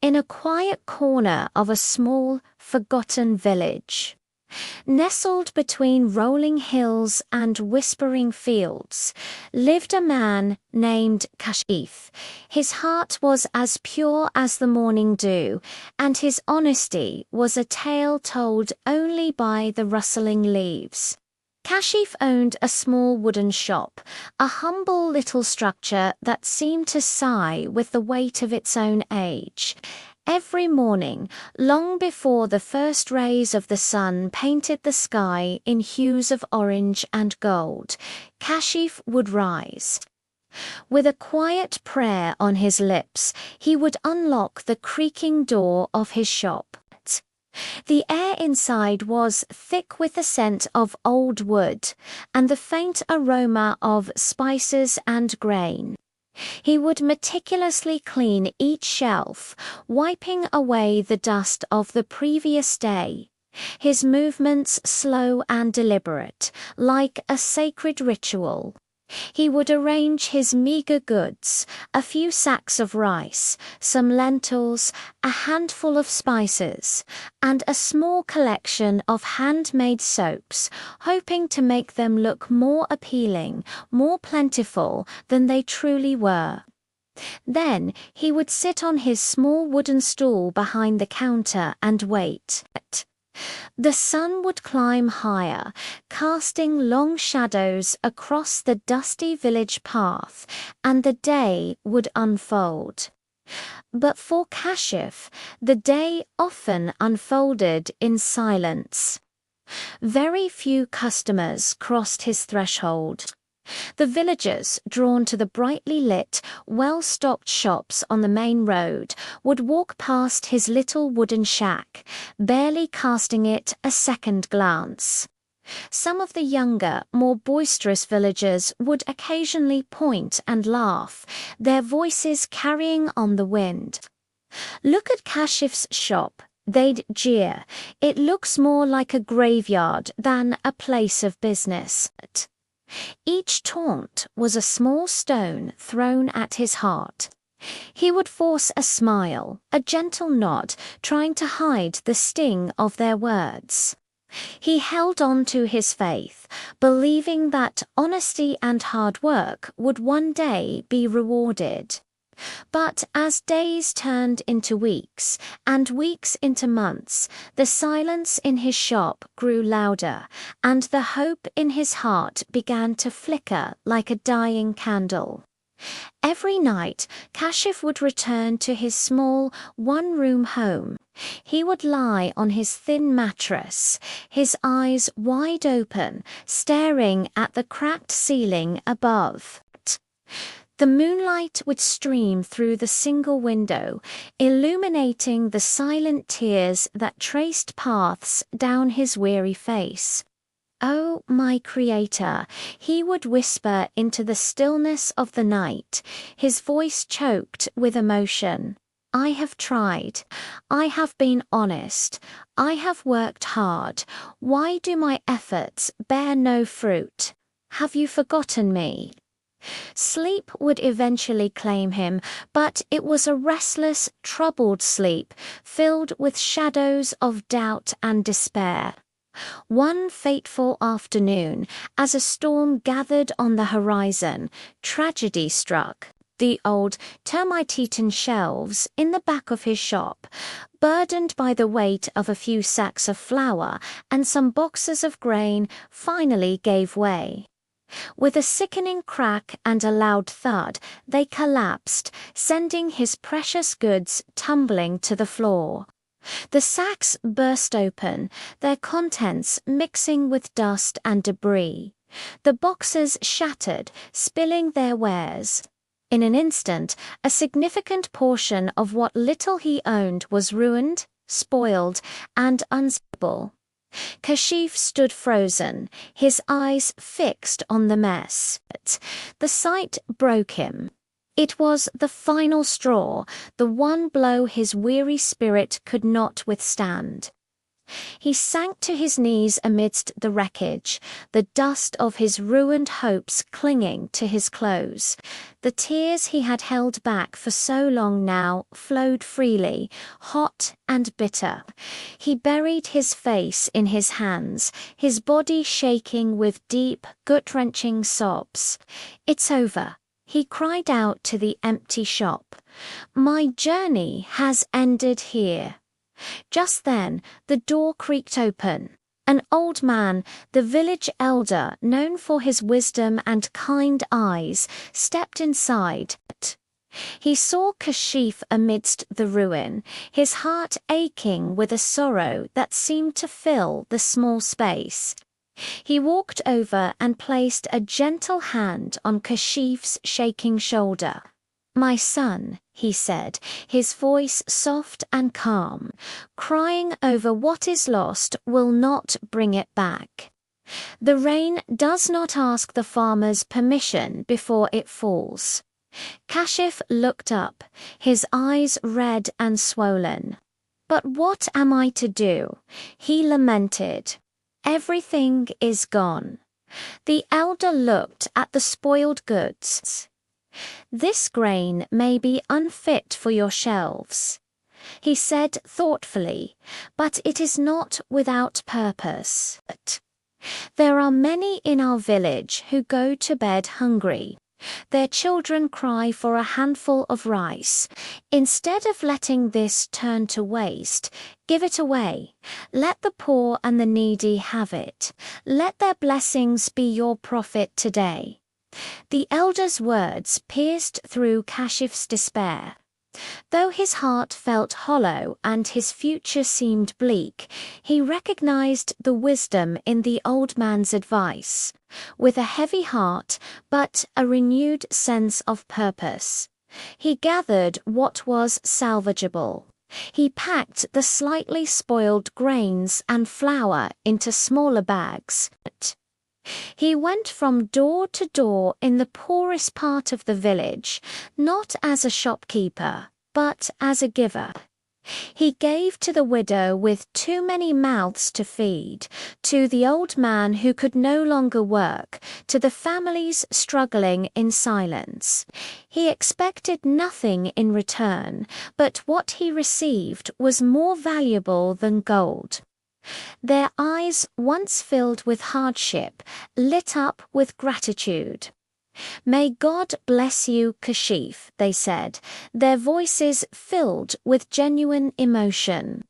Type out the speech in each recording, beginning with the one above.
in a quiet corner of a small, forgotten village. Nestled between rolling hills and whispering fields, lived a man named Kashif. His heart was as pure as the morning dew, and his honesty was a tale told only by the rustling leaves. Kashif owned a small wooden shop, a humble little structure that seemed to sigh with the weight of its own age. Every morning, long before the first rays of the sun painted the sky in hues of orange and gold, Kashif would rise. With a quiet prayer on his lips, he would unlock the creaking door of his shop. The air inside was thick with the scent of old wood and the faint aroma of spices and grain. He would meticulously clean each shelf, wiping away the dust of the previous day, his movements slow and deliberate, like a sacred ritual. He would arrange his meager goods, a few sacks of rice, some lentils, a handful of spices, and a small collection of handmade soaps, hoping to make them look more appealing, more plentiful than they truly were. Then he would sit on his small wooden stool behind the counter and wait. The sun would climb higher, casting long shadows across the dusty village path, and the day would unfold. But for Kashif, the day often unfolded in silence. Very few customers crossed his threshold. The villagers, drawn to the brightly lit, well-stocked shops on the main road, would walk past his little wooden shack, barely casting it a second glance. Some of the younger, more boisterous villagers would occasionally point and laugh, their voices carrying on the wind. "Look at Kashif's shop," they'd jeer. "It looks more like a graveyard than a place of business." Each taunt was a small stone thrown at his heart. He would force a smile, a gentle nod, trying to hide the sting of their words. He held on to his faith, believing that honesty and hard work would one day be rewarded. But as days turned into weeks, and weeks into months, the silence in his shop grew louder, and the hope in his heart began to flicker like a dying candle. Every night, Kashif would return to his small, one-room home. He would lie on his thin mattress, his eyes wide open, staring at the cracked ceiling above. The moonlight would stream through the single window, illuminating the silent tears that traced paths down his weary face. "Oh, my Creator," he would whisper into the stillness of the night, his voice choked with emotion. "I have tried. I have been honest. I have worked hard. Why do my efforts bear no fruit? Have you forgotten me?" Sleep would eventually claim him, but it was a restless, troubled sleep, filled with shadows of doubt and despair. One fateful afternoon, as a storm gathered on the horizon, tragedy struck. The old, termite-eaten shelves in the back of his shop, burdened by the weight of a few sacks of flour and some boxes of grain, finally gave way. With a sickening crack and a loud thud, they collapsed, sending his precious goods tumbling to the floor. The sacks burst open, their contents mixing with dust and debris. The boxes shattered, spilling their wares. In an instant, a significant portion of what little he owned was ruined, spoiled, and unsellable. Kashif stood frozen, his eyes fixed on the mess. The sight broke him. It was the final straw, the one blow his weary spirit could not withstand. He sank to his knees amidst the wreckage, the dust of his ruined hopes clinging to his clothes. The tears he had held back for so long now flowed freely, hot and bitter. He buried his face in his hands, his body shaking with deep, gut-wrenching sobs. "It's over," he cried out to the empty shop. "My journey has ended here." Just then, the door creaked open. An old man, the village elder known for his wisdom and kind eyes, stepped inside. He saw Kashif amidst the ruin, his heart aching with a sorrow that seemed to fill the small space. He walked over and placed a gentle hand on Kashif's shaking shoulder. "My son," he said, his voice soft and calm, "crying over what is lost will not bring it back. The rain does not ask the farmer's permission before it falls." Kashif looked up, his eyes red and swollen. "But what am I to do?" he lamented. "Everything is gone." The elder looked at the spoiled goods. "This grain may be unfit for your shelves," he said thoughtfully, "but it is not without purpose. There are many in our village who go to bed hungry. Their children cry for a handful of rice. Instead of letting this turn to waste, give it away. Let the poor and the needy have it. Let their blessings be your profit today." The elder's words pierced through Kashif's despair. Though his heart felt hollow and his future seemed bleak, he recognized the wisdom in the old man's advice. With a heavy heart, but a renewed sense of purpose, he gathered what was salvageable. He packed the slightly spoiled grains and flour into smaller bags. He went from door to door in the poorest part of the village, not as a shopkeeper, but as a giver. He gave to the widow with too many mouths to feed, to the old man who could no longer work, to the families struggling in silence. He expected nothing in return, but what he received was more valuable than gold. Their eyes, once filled with hardship, lit up with gratitude. "May God bless you, Kashif," they said, their voices filled with genuine emotion.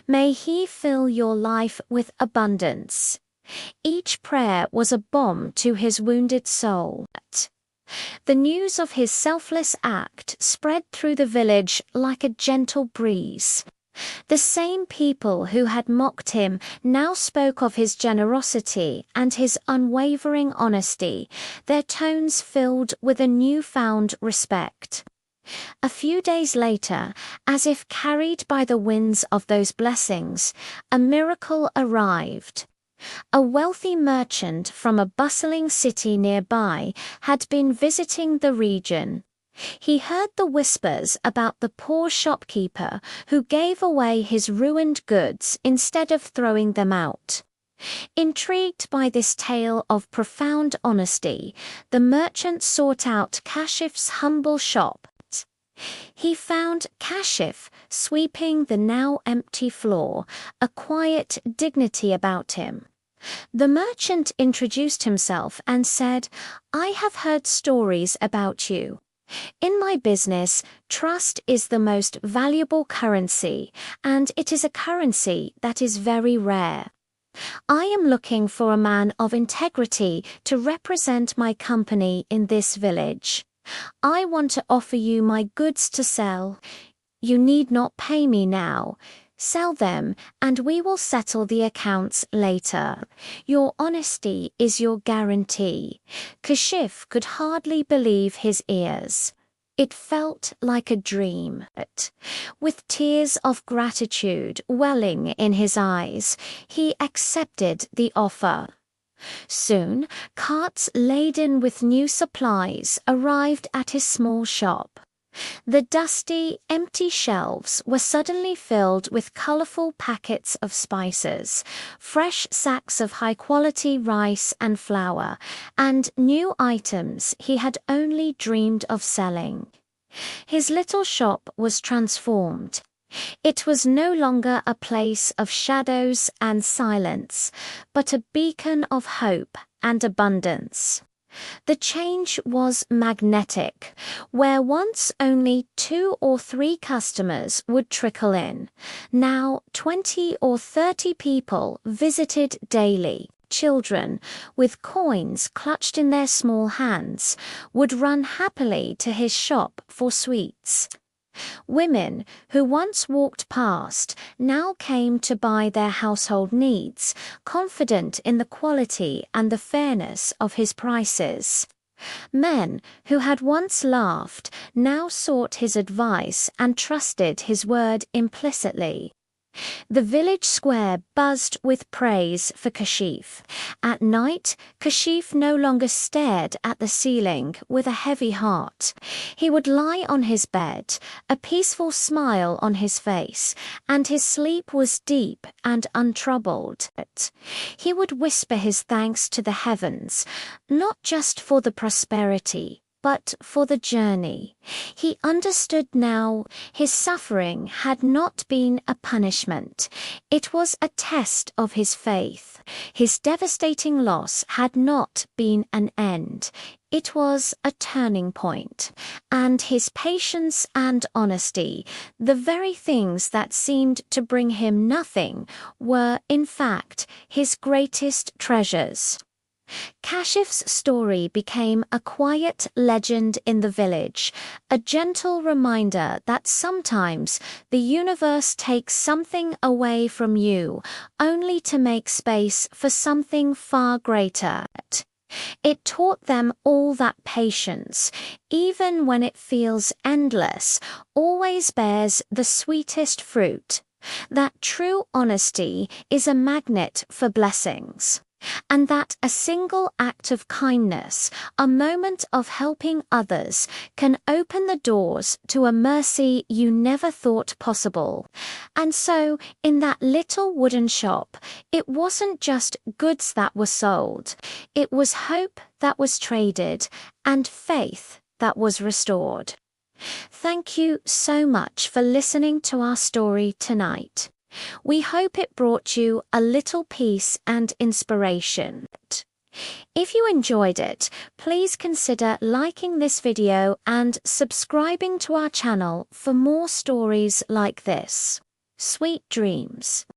"May He fill your life with abundance." Each prayer was a balm to his wounded soul. The news of his selfless act spread through the village like a gentle breeze. The same people who had mocked him now spoke of his generosity and his unwavering honesty, their tones filled with a newfound respect. A few days later, as if carried by the winds of those blessings, a miracle arrived. A wealthy merchant from a bustling city nearby had been visiting the region. He heard the whispers about the poor shopkeeper who gave away his ruined goods instead of throwing them out. Intrigued by this tale of profound honesty, the merchant sought out Kashif's humble shop. He found Kashif sweeping the now empty floor, a quiet dignity about him. The merchant introduced himself and said, "I have heard stories about you. In my business, trust is the most valuable currency, and it is a currency that is very rare. I am looking for a man of integrity to represent my company in this village. I want to offer you my goods to sell. You need not pay me now. Sell them, and we will settle the accounts later. Your honesty is your guarantee." Kashif could hardly believe his ears. It felt like a dream. With tears of gratitude welling in his eyes, he accepted the offer. Soon, carts laden with new supplies arrived at his small shop. The dusty, empty shelves were suddenly filled with colorful packets of spices, fresh sacks of high-quality rice and flour, and new items he had only dreamed of selling. His little shop was transformed. It was no longer a place of shadows and silence, but a beacon of hope and abundance. The change was magnetic. Where once only 2 or 3 customers would trickle in, now 20 or 30 people visited daily. Children, with coins clutched in their small hands, would run happily to his shop for sweets. Women who once walked past now came to buy their household needs, confident in the quality and the fairness of his prices. Men who had once laughed now sought his advice and trusted his word implicitly. The village square buzzed with praise for Kashif. At night, Kashif no longer stared at the ceiling with a heavy heart. He would lie on his bed, a peaceful smile on his face, and his sleep was deep and untroubled. He would whisper his thanks to the heavens, not just for the prosperity, but for the journey. He understood now his suffering had not been a punishment. It was a test of his faith. His devastating loss had not been an end. It was a turning point. And his patience and honesty, the very things that seemed to bring him nothing, were, in fact, his greatest treasures. Kashif's story became a quiet legend in the village, a gentle reminder that sometimes the universe takes something away from you, only to make space for something far greater. It taught them all that patience, even when it feels endless, always bears the sweetest fruit, that true honesty is a magnet for blessings, and that a single act of kindness, a moment of helping others, can open the doors to a mercy you never thought possible. And so, in that little wooden shop, it wasn't just goods that were sold. It was hope that was traded, and faith that was restored. Thank you so much for listening to our story tonight. We hope it brought you a little peace and inspiration. If you enjoyed it, please consider liking this video and subscribing to our channel for more stories like this. Sweet dreams.